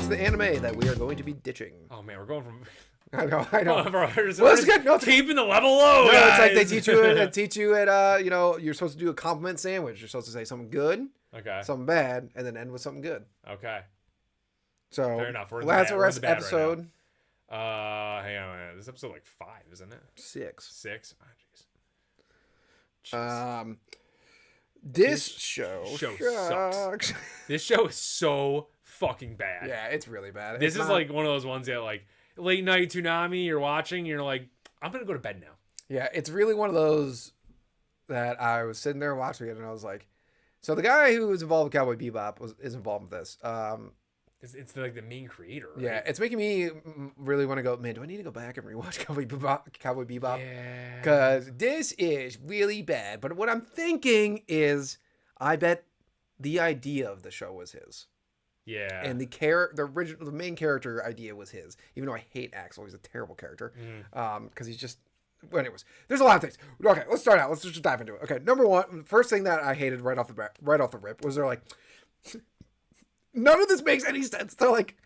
the anime that we are going to be ditching. Oh man, we're going from. I know. Well, it's good. No, keeping the level low. No, guys. it's like they teach you at you're supposed to do a compliment sandwich. You're supposed to say something good, okay, something bad, and then end with something good. Okay. So fair enough. Lazarus episode. Right hang on. This episode like 5, isn't it? 6. 6. Oh, jeez. This show sucks. This show is so fucking bad. Yeah, it's really bad. This is like one of those ones that like late night tsunami. You're watching. You're like, I'm gonna go to bed now. Yeah, it's really one of those that I was sitting there watching it, and I was like, so the guy who was involved with Cowboy Bebop is involved with this. It's like the main creator. Right? Yeah, it's making me really want to go, man, do I need to go back and rewatch Cowboy Bebop? Yeah. Because this is really bad. But what I'm thinking is, I bet the idea of the show was his. Yeah. And the main character idea was his. Even though I hate Axel, he's a terrible character. Because he's just... Well, anyways, there's a lot of things. Okay, let's start out. Let's just dive into it. Okay, number one, first thing that I hated right off the rip was they're like... None of this makes any sense. They're like,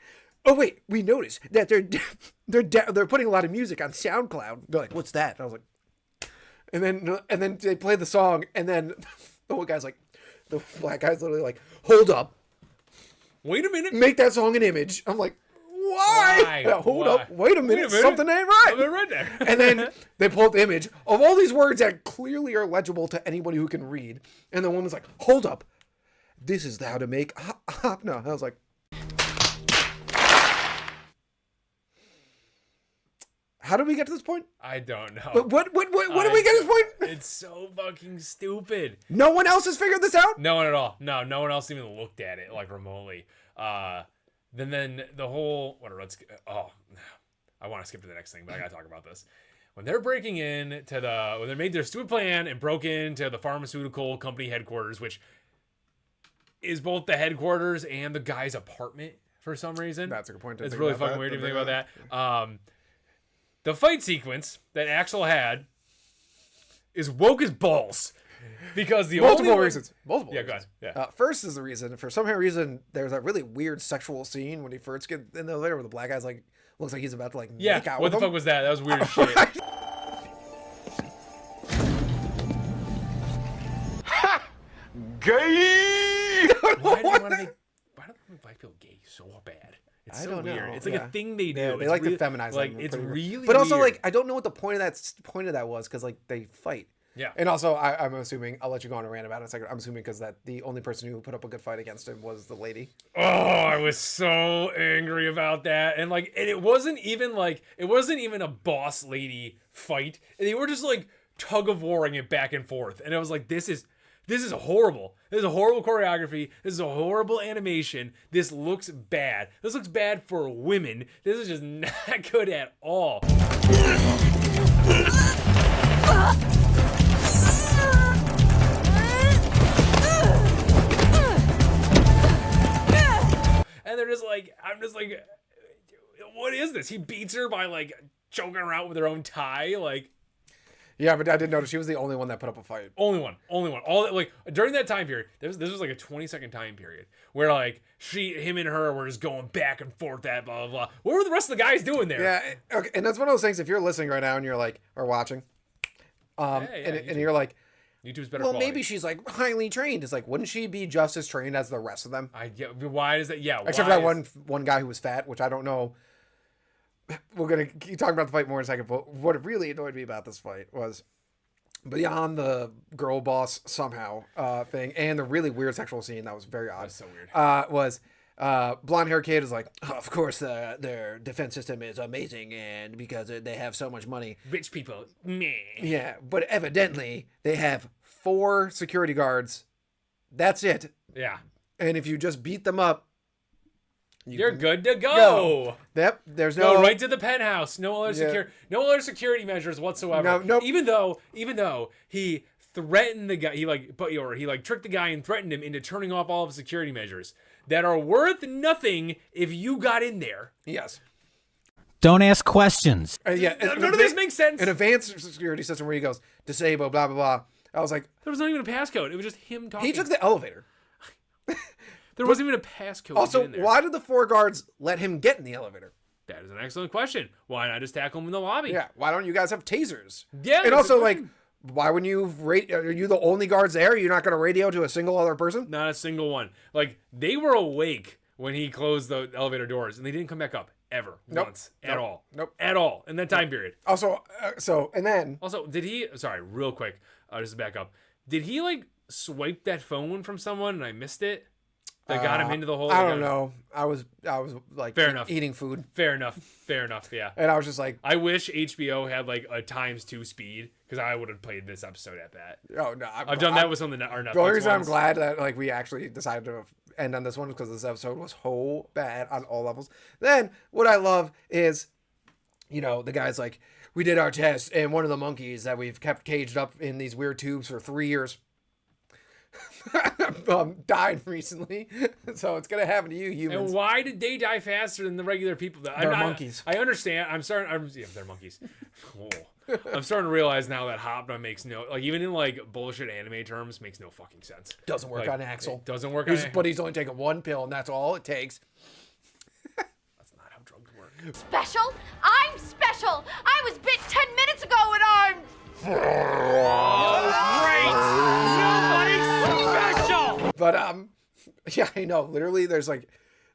oh wait, we noticed that they're putting a lot of music on SoundCloud. They're like, what's that? And I was like, and then they play the song, and then the one guy's like, the black guy's literally like, hold up, wait a minute, make that song an image. I'm like, why? Hold up, wait a minute, something ain't right. Something right there. And then they pull up the image of all these words that clearly are legible to anybody who can read, and the woman's like, hold up. This is how to make no. I was like, how did we get to this point? I don't know. What did we get to this point? It's so fucking stupid. No one else has figured this out? No one at all. No one else even looked at it like remotely. Then the whole I want to skip to the next thing, but I gotta talk about this. When they're breaking in when they made their stupid plan and broke into the pharmaceutical company headquarters, which is both the headquarters and the guy's apartment for some reason. That's a good point. It's really fucking weird to think about that. The fight sequence that Axel had is woke as balls because multiple reasons. Yeah, go ahead. Yeah. First is the reason. For some reason, there's that really weird sexual scene when he first gets in the elevator where the black guy's like looks like he's about to like make out with him. What the fuck was that? That was weird as shit. Gay. Why do they make black people gay so bad? It's so weird. Know. It's like a thing they do. Yeah, they like to feminize like them. it's really but also weird. like I don't know what the point of that was because like they fight. Yeah. And also I'm assuming I'll let you go on a rant about it in a second. I'm assuming because that the only person who put up a good fight against him was the lady. Oh, I was so angry about that. And it wasn't even a boss lady fight. They were just like tug of warring it back and forth. And I was like, this is horrible. This is a horrible choreography. This is a horrible animation. This looks bad. This looks bad for women. This is just not good at all. And they're just like, I'm just like, what is this? He beats her by like choking her out with her own tie. Like, yeah, but I did notice she was the only one that put up a fight. Only one. All that, like during that time period, this was like a 20-second time period where like him and her were just going back and forth. That blah blah blah. What were the rest of the guys doing there? Yeah, okay, and that's one of those things. If you're listening right now and you're like, or watching, and you're like, YouTube's better. Well, quality. maybe she's like highly trained. It's like, wouldn't she be just as trained as the rest of them? Why is that? Yeah, except for that one guy who was fat, which I don't know. We're gonna keep talking about the fight more in a second. But what really annoyed me about this fight was beyond the girl boss somehow thing and the really weird sexual scene that was very odd. That's so weird. Blonde hair kid is like, oh, of course their defense system is amazing and because they have so much money. Rich people, meh. Yeah, but evidently they have 4 security guards. That's it. Yeah. And if you just beat them up, you're good to go. Yep. There's no go right to the penthouse. No other security measures whatsoever. No. Even though he threatened the guy, he tricked the guy and threatened him into turning off all of the security measures that are worth nothing if you got in there. Yes. Don't ask questions. Yeah. None of this makes sense. An advanced security system where he goes, disable, blah, blah, blah. I was like... There was not even a passcode. It was just him talking. He took the elevator. There wasn't even a passcode. Also, to get in there. why did the 4 guards let him get in the elevator? That is an excellent question. Why not just tackle him in the lobby? Yeah, why don't you guys have tasers? Yeah, and that's also, a like, question. why wouldn't you, are you the only guards there? You're not going to radio to a single other person? Not a single one. Like, they were awake when he closed the elevator doors, and they didn't come back up ever once at all. Nope. At all in that time period. Also, and then... Also, did he... Sorry, real quick. Just to back up. Did he, like, swipe that phone from someone and I missed it? That got him into the hole? I don't know. I was like, Fair enough. eating food. Fair enough, yeah. And I was just like... I wish HBO had, like, a ×2 speed, because I would have played this episode at that. Oh, no. I've done that with some of our Netflix The only reason I'm ones. glad that like we actually decided to end on this one is because this episode was so bad on all levels. Then what I love is, the guy's like, we did our test, and one of the monkeys that we've kept caged up in these weird tubes for 3 years died recently. So it's gonna happen to you humans. And why did they die faster than the regular people? They're monkeys. I understand. Yeah, they're monkeys. Oh. I'm starting to realize now that Hopna makes even in like bullshit anime terms, makes no fucking sense. Doesn't work on Axel. It doesn't work on But he's only taking 1 pill, and that's all it takes. That's not how drugs work. Special? I'm special! I was bit 10 minutes ago and I'm... But yeah, I know. Literally, there's like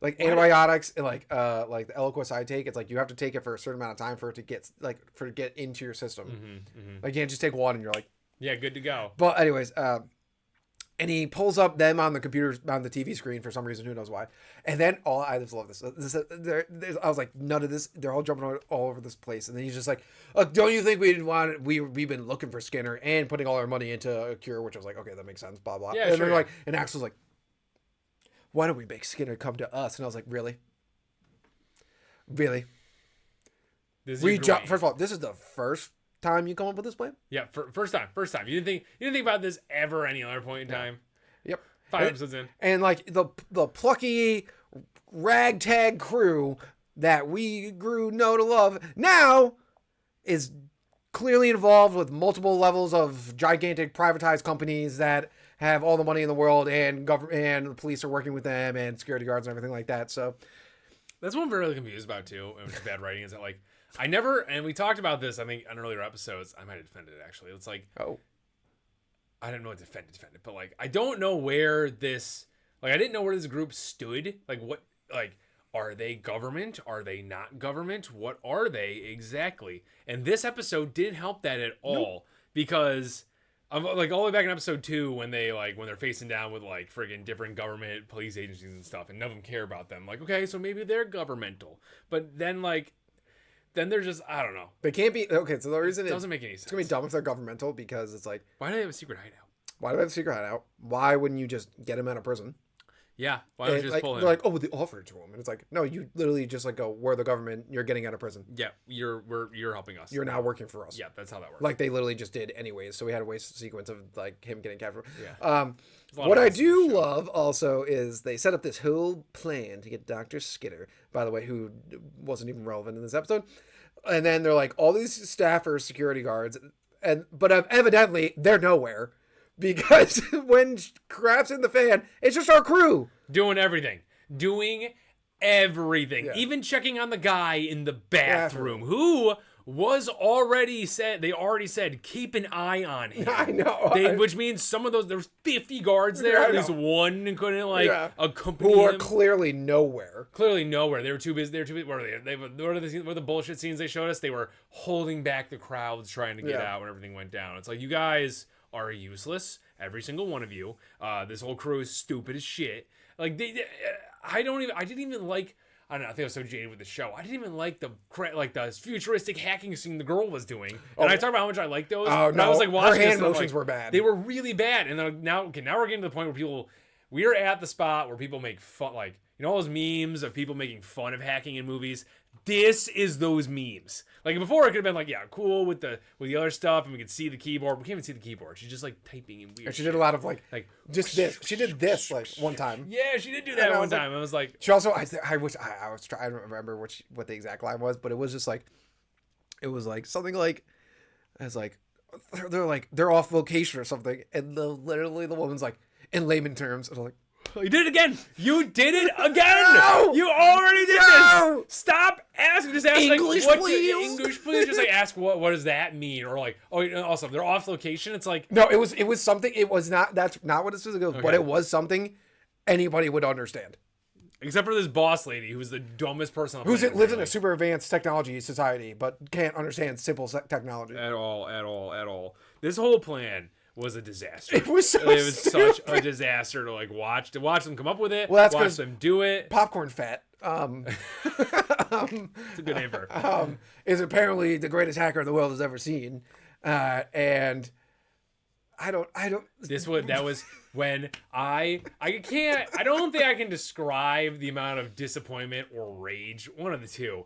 antibiotics and like the Eliquis I take. It's like you have to take it for a certain amount of time for it to get into your system. Like you can't just take one and you're like, yeah, good to go. But anyways, and he pulls up them on the computer on the TV screen for some reason, who knows why. And then I just love this. I was like, none of this. They're all jumping all over this place, and then he's just like, "Don't you think we've been looking for Skinner and putting all our money into a cure?" Which I was like, okay, that makes sense. Blah blah. Yeah, and sure. they're like, and Axel's like, "Why don't we make Skinner come to us?" And I was like, really? First of all, this is the first time you come up with this plan? Yeah, first time. You didn't think about this ever any other point in time. Yep. 5 episodes in. And like the plucky ragtag crew that we grew to love now is clearly involved with multiple levels of gigantic privatized companies that have all the money in the world, and government and the police are working with them, and security guards and everything like that. So that's what I'm very confused about too, which is bad writing, is that like and we talked about this, I think, on earlier episodes. I might have defended it actually. It's like, I don't know what defend it, but like I don't know where this, like I didn't know where this group stood. Like what, like are they government? Are they not government? What are they exactly? And this episode didn't help that at all, because like all the way back in episode 2 when they're facing down with like friggin' different government police agencies and stuff, and none of them care about them. Like, okay, so maybe they're governmental, but then they're just, I don't know. they can't be okay. So the reason It doesn't make any sense. it's gonna be dumb if they're governmental, because it's like, Why do they have a secret hideout? why do they have a secret hideout? Why wouldn't you just get him out of prison? Yeah, why don't you just like, pull him? they're like, oh, they offered it to him, and it's like, no, you literally just like go, we're the government, you're getting out of prison. Yeah, you're helping us. You're now working for us. Yeah, that's how that works. Like they literally just did anyways. So we had a waste sequence of like him getting captured. Yeah. There's a lot What of I waste in do this show. love also is they set up this whole plan to get Dr. Skinner, by the way, who wasn't even relevant in this episode. And then they're like, all these staffers, security guards, but evidently they're nowhere, because when crap's in the fan, it's just our crew. Doing everything. Yeah. Even checking on the guy in the bathroom who was already said, they already said, keep an eye on him. I know. Which means some of those, there's 50 guards there. Yeah, I At least know. one couldn't accompany Who are him. clearly nowhere. Clearly nowhere. They were too busy. What are they? What are the bullshit scenes they showed us? They were holding back the crowds trying to get out when everything went down. It's like, you guys are useless. Every single one of you. This whole crew is stupid as shit. Like I didn't even like. I don't know. I think I was so jaded with the show. I didn't even like the futuristic hacking scene the girl was doing. And I talked about how much I liked those. Oh, and I was like, her watching hand this, and I'm motions like, were bad. They were really bad. And then now we're getting to the point where we are at the spot where people make fun, like, you know, all those memes of people making fun of hacking in movies. This is those memes. Like before, it could have been like, yeah, cool with the other stuff, and we could see the keyboard. We can't even see the keyboard. She's just like typing in weird. And she did a lot of like just this. She did this like one time. Yeah, she did do that one time. I was like, she also, I was trying. I don't remember what the exact line was, but it was just like, it was like something like, as like, they're off location or something, and literally the woman's like, in layman terms, and I'm like, You did it again. You did it again. No! You already did No! this. Stop asking. Just ask English, like, please? English, please. Just like ask what does that mean, or like, oh, also they're off location. It's like No, it was something. It was not. That's not what it's supposed to go. But Okay. it was something anybody would understand. except for this boss lady who's the dumbest person on the Who's planet, lives in a apparently. super advanced technology society, but can't understand simple technology. At all. This whole plan was a disaster. It was so It was such a stupid. disaster to like watch them come up with it. Well, that's watch 'cause them do it. Popcorn Fat It's a good name for her. is apparently the greatest hacker the world has ever seen, and I don't. That was when I don't think I can describe the amount of disappointment or rage, one of the two.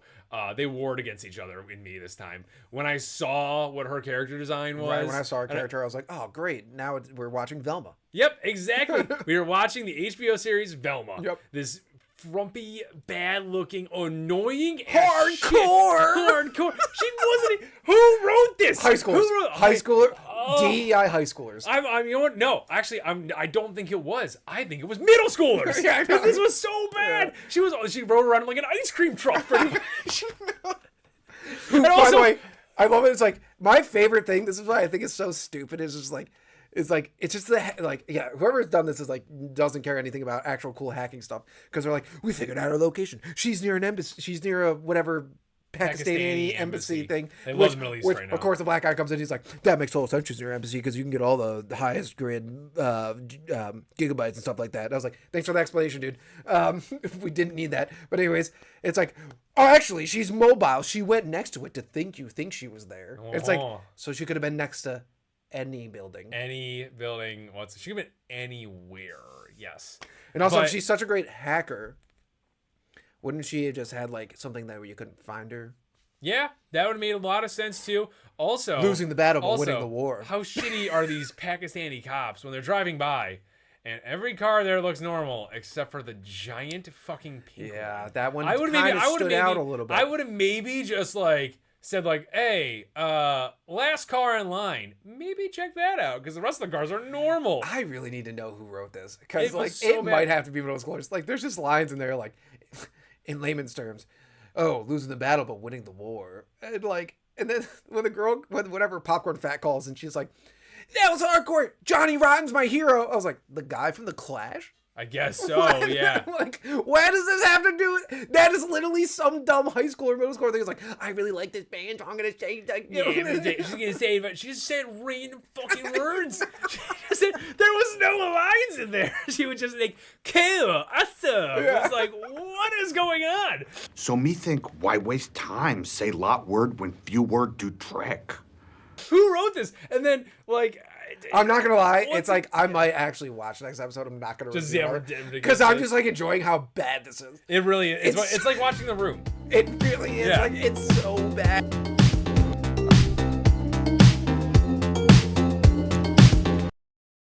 They warred against each other in me this time. When I saw what her character design was. Right when I saw her character, I was like, "Oh, great! Now we're watching Velma." Yep, exactly. We were watching the HBO series Velma. Yep. This frumpy, bad-looking, annoying, Hardcore! hardcore. She wasn't. Who wrote this? High schoolers, Who wrote, high schooler, Oh. DEI high schoolers. I'm. You know what? No, actually, I don't think it was. I think it was middle schoolers. Yeah, I know. This was so bad. She rode around like an ice cream truck. Pretty much. And By also, the way, I love it. It's like my favorite thing. This is why I think it's so stupid. Is just like, it's just whoever's done this is like doesn't care anything about actual cool hacking stuff because they're like, we figured out her location. She's near an embassy. She's near a whatever Pakistani embassy thing. They love the Middle East right now. Of course, the black guy comes in. He's like, that makes total sense. She's near embassy because you can get all the highest grid gigabytes and stuff like that. And I was like, thanks for the explanation, dude. We didn't need that. But anyways, it's like, oh, actually, she's mobile. She went next to it to think you think she was there. It's like, so she could have been next to any building. any building. She could have been anywhere. Yes. And also, But- if she's such a great hacker, wouldn't she have just had like something that where you couldn't find her? Yeah, that would have made a lot of sense too. Also, Losing the battle, but also, winning the war. How shitty are these Pakistani cops when they're driving by, and every car there looks normal except for the giant fucking pink Yeah, one. that one I would kind of stood out a little bit. I would have maybe just like said like, hey, last car in line, maybe check that out because the rest of the cars are normal. I really need to know who wrote this because It like was so it bad. might have to be one of those close. Like there's just lines in there like, in layman's terms, oh, losing the battle but winning the war, and then when the girl, whatever Popcorn Fat calls and she's like, that was hardcore. Johnny Rotten's my hero. I was like, the guy from the Clash. I guess so. Yeah. Like, what does this have to do with? That is literally some dumb high school or middle school thing. It's like, I really like this band, so I'm gonna say like, Yeah, she's gonna say, but she just said random fucking words. She just said there was no lines in there. She would just like, cool, awesome. It was like, what is going on? So me think, why waste time? Say lot word when few word do trick. Who wrote this? And then like, I'm not gonna lie, What's it's like I might actually watch next episode. I'm not gonna Just, review yeah, it we're because I'm good. just like enjoying how bad this is. It really is. It's- It's like watching The Room. It really is Yeah. like it's so bad.